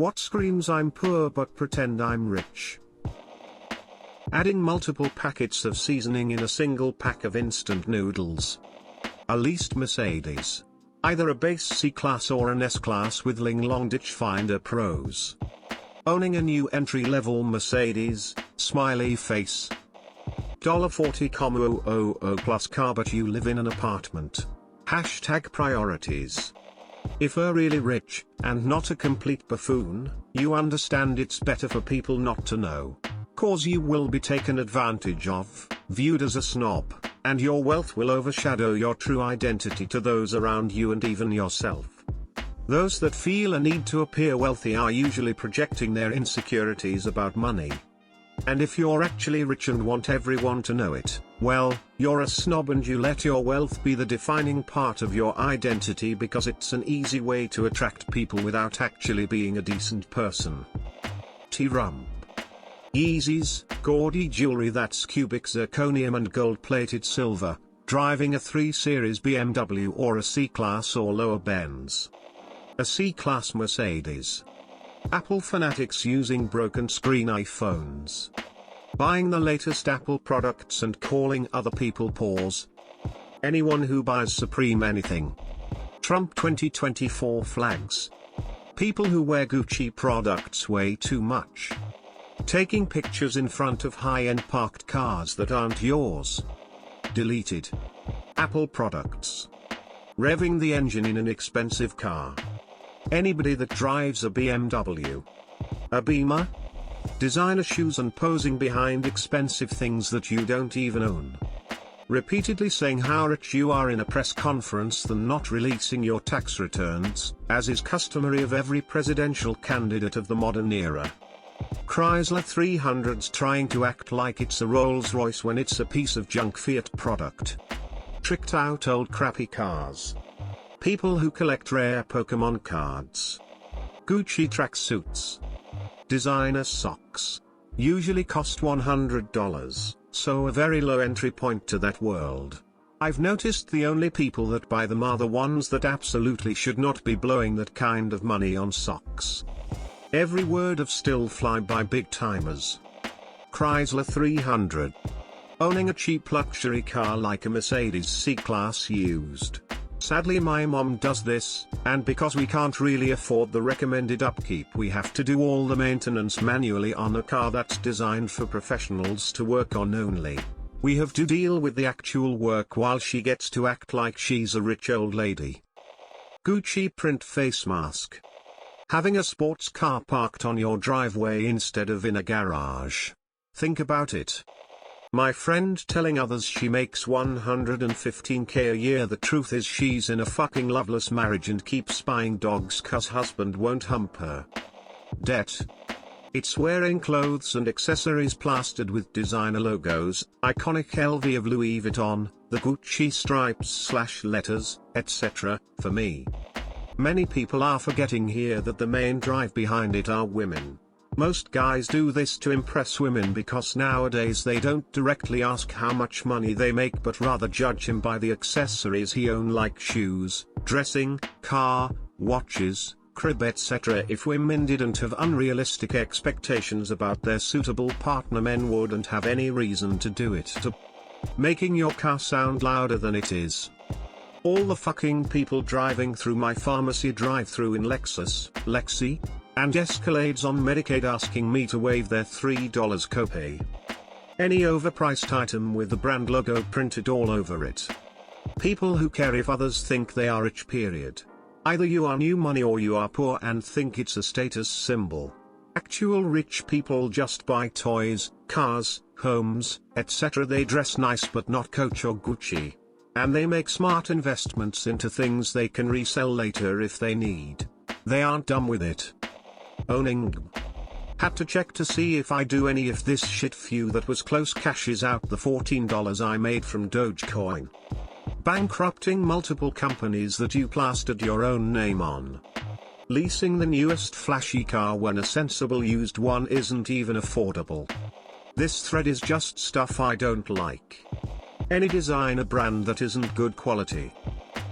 What screams I'm poor but pretend I'm rich? Adding multiple packets of seasoning in a single pack of instant noodles. A leased Mercedes. Either a base C-Class or an S-Class with Ling-Long Ditch Finder Pros. Owning a new entry-level Mercedes, smiley face. $40,000 plus car but you live in an apartment. Hashtag priorities. If you're really rich, and not a complete buffoon, you understand it's better for people not to know. Cause you will be taken advantage of, viewed as a snob, and your wealth will overshadow your true identity to those around you and even yourself. Those that feel a need to appear wealthy are usually projecting their insecurities about money. And if you're actually rich and want everyone to know it, well, you're a snob and you let your wealth be the defining part of your identity because it's an easy way to attract people without actually being a decent person. T-Rump. Yeezys, gaudy jewelry that's cubic zirconium and gold-plated silver, driving a 3 Series BMW or a C-Class or lower Benz. A C-Class Mercedes. Apple fanatics using broken screen iPhones. Buying the latest Apple products and calling other people paws. Anyone who buys Supreme anything. Trump 2024 flags. People who wear Gucci products way too much. Taking pictures in front of high-end parked cars that aren't yours. Deleted. Apple products. Revving the engine in an expensive car. Anybody that drives a BMW. A Beamer. Designer shoes and posing behind expensive things that you don't even own. Repeatedly saying how rich you are in a press conference than not releasing your tax returns, as is customary of every presidential candidate of the modern era. Chrysler 300s trying to act like it's a Rolls-Royce when it's a piece of junk Fiat product. Tricked out old crappy cars. People who collect rare Pokemon cards. Gucci tracksuits. Designer socks. Usually cost $100, so a very low entry point to that world. I've noticed the only people that buy them are the ones that absolutely should not be blowing that kind of money on socks. Every word of still fly by big timers. Chrysler 300. Owning a cheap luxury car like a Mercedes C-Class used. Sadly my mom does this, and because we can't really afford the recommended upkeep we have to do all the maintenance manually on a car that's designed for professionals to work on only. We have to deal with the actual work while she gets to act like she's a rich old lady. Gucci print face mask. Having a sports car parked on your driveway instead of in a garage. Think about it. My friend telling others she makes $115K a year. The truth is she's in a fucking loveless marriage and keeps buying dogs cause husband won't hump her. Debt. It's wearing clothes and accessories plastered with designer logos, iconic LV of Louis Vuitton, the Gucci stripes/letters, etc., for me. Many people are forgetting here that the main drive behind it are women. Most guys do this to impress women because nowadays they don't directly ask how much money they make but rather judge him by the accessories he owns like shoes, dressing, car, watches, crib etc. If women didn't have unrealistic expectations about their suitable partner, men wouldn't have any reason to do it to making your car sound louder than it is. All the fucking people driving through my pharmacy drive-through in Lexi, and Escalades on Medicaid asking me to waive their $3 copay. Any overpriced item with the brand logo printed all over it. People who care if others think they are rich period. Either you are new money or you are poor and think it's a status symbol. Actual rich people just buy toys, cars, homes, etc. They dress nice but not Coach or Gucci. And they make smart investments into things they can resell later if they need. They aren't dumb with it. Owning. Had to check to see if I do any of this shit. Few that was close cashes out the $14 I made from Dogecoin. Bankrupting multiple companies that you plastered your own name on. Leasing the newest flashy car when a sensible used one isn't even affordable. This thread is just stuff I don't like. Any designer brand that isn't good quality.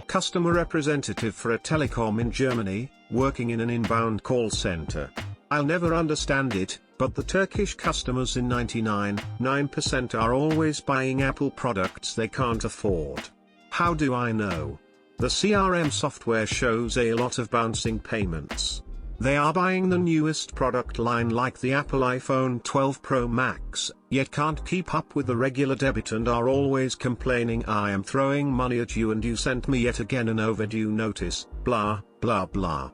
Customer representative for a telecom in Germany, working in an inbound call center. I'll never understand it, but the Turkish customers in 99.9% are always buying Apple products they can't afford. How do I know? The CRM software shows a lot of bouncing payments. They are buying the newest product line like the Apple iPhone 12 Pro Max, yet can't keep up with the regular debit and are always complaining, I am throwing money at you and you sent me yet again an overdue notice, blah, blah blah.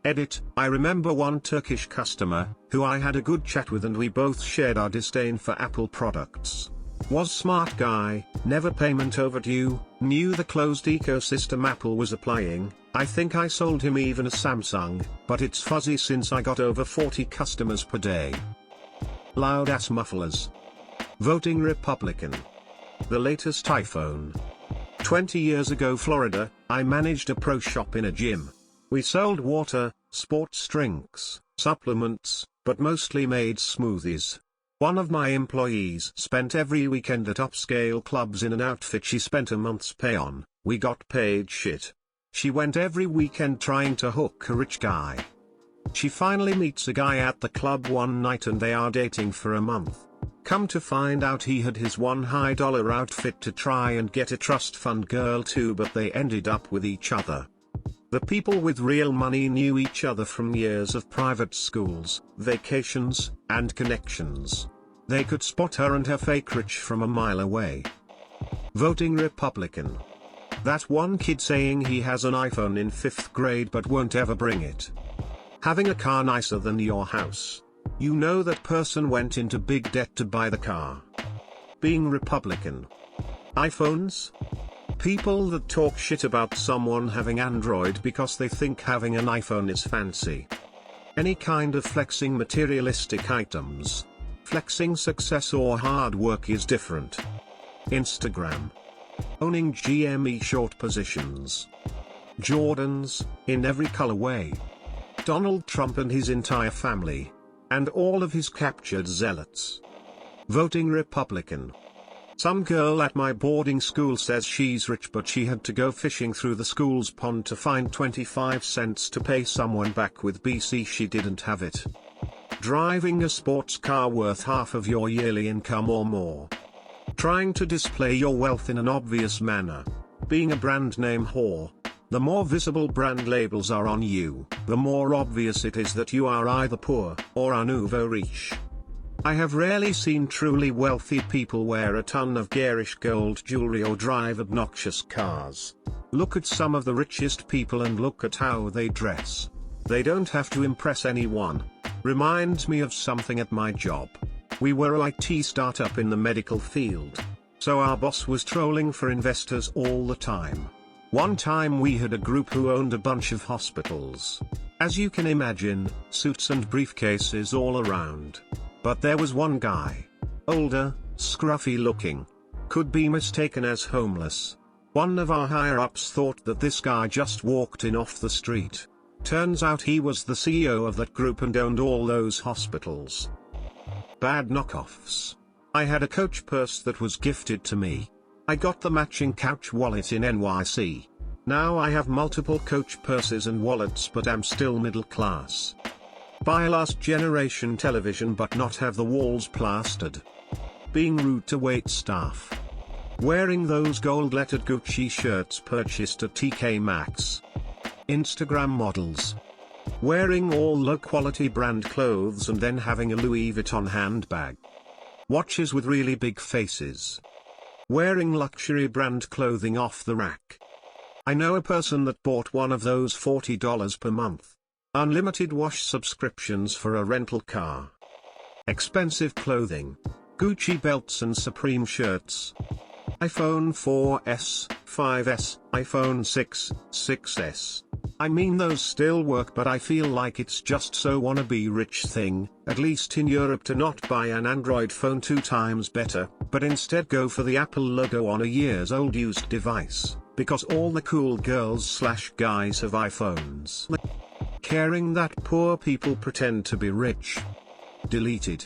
Edit, I remember one Turkish customer, who I had a good chat with and we both shared our disdain for Apple products. Was smart guy, never payment overdue, knew the closed ecosystem Apple was applying. I think I sold him even a Samsung, but it's fuzzy since I got over 40 customers per day. Loud ass mufflers. Voting Republican. The latest iPhone. 20 years ago Florida, I managed a pro shop in a gym. We sold water, sports drinks, supplements, but mostly made smoothies. One of my employees spent every weekend at upscale clubs in an outfit she spent a month's pay on. We got paid shit. She went every weekend trying to hook a rich guy. She finally meets a guy at the club one night and they are dating for a month. Come to find out he had his one high-dollar outfit to try and get a trust fund girl too, but they ended up with each other. The people with real money knew each other from years of private schools, vacations, and connections. They could spot her and her fake rich from a mile away. Voting Republican. That one kid saying he has an iPhone in 5th grade but won't ever bring it. Having a car nicer than your house. You know that person went into big debt to buy the car. Being Republican. iPhones? People that talk shit about someone having Android because they think having an iPhone is fancy. Any kind of flexing materialistic items. Flexing success or hard work is different. Instagram. Owning GME short positions. Jordans, in every colorway. Donald Trump and his entire family. And all of his captured zealots. Voting Republican. Some girl at my boarding school says she's rich but she had to go fishing through the school's pond to find 25 cents to pay someone back with BC she didn't have it. Driving a sports car worth half of your yearly income or more. Trying to display your wealth in an obvious manner. Being a brand name whore. The more visible brand labels are on you, the more obvious it is that you are either poor or a nouveau riche. I have rarely seen truly wealthy people wear a ton of garish gold jewelry or drive obnoxious cars. Look at some of the richest people and look at how they dress. They don't have to impress anyone. Reminds me of something at my job. We were a IT startup in the medical field. So our boss was trolling for investors all the time. One time we had a group who owned a bunch of hospitals. As you can imagine, suits and briefcases all around. But there was one guy. Older, scruffy looking. Could be mistaken as homeless. One of our higher-ups thought that this guy just walked in off the street. Turns out he was the CEO of that group and owned all those hospitals. Bad knockoffs. I had a Coach purse that was gifted to me. I got the matching Couch wallet in NYC. Now I have multiple Coach purses and wallets but am still middle class. Buy last generation television but not have the walls plastered. Being rude to wait staff. Wearing those gold lettered Gucci shirts purchased at TK Maxx. Instagram models. Wearing all low quality brand clothes and then having a Louis Vuitton handbag. Watches with really big faces. Wearing luxury brand clothing off the rack. I know a person that bought one of those $40 per month. Unlimited wash subscriptions for a rental car. Expensive clothing. Gucci belts and Supreme shirts. iPhone 4S, 5S, iPhone 6, 6S. I mean those still work but I feel like it's just so wannabe rich thing, at least in Europe, to not buy an Android phone 2 times better, but instead go for the Apple logo on a years old used device, because all the cool girls/guys have iPhones. Caring that poor people pretend to be rich. Deleted.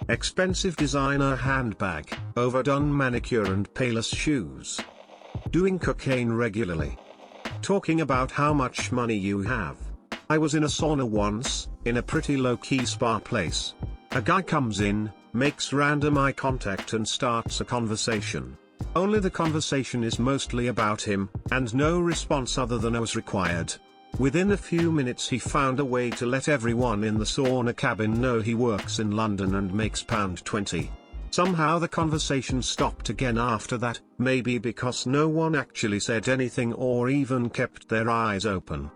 Expensive designer handbag, overdone manicure and payless shoes. Doing cocaine regularly. Talking about how much money you have. I was in a sauna once, in a pretty low-key spa place. A guy comes in, makes random eye contact and starts a conversation. Only the conversation is mostly about him, and no response other than was required. Within a few minutes he found a way to let everyone in the sauna cabin know he works in London and makes £20. Somehow the conversation stopped again after that, maybe because no one actually said anything or even kept their eyes open.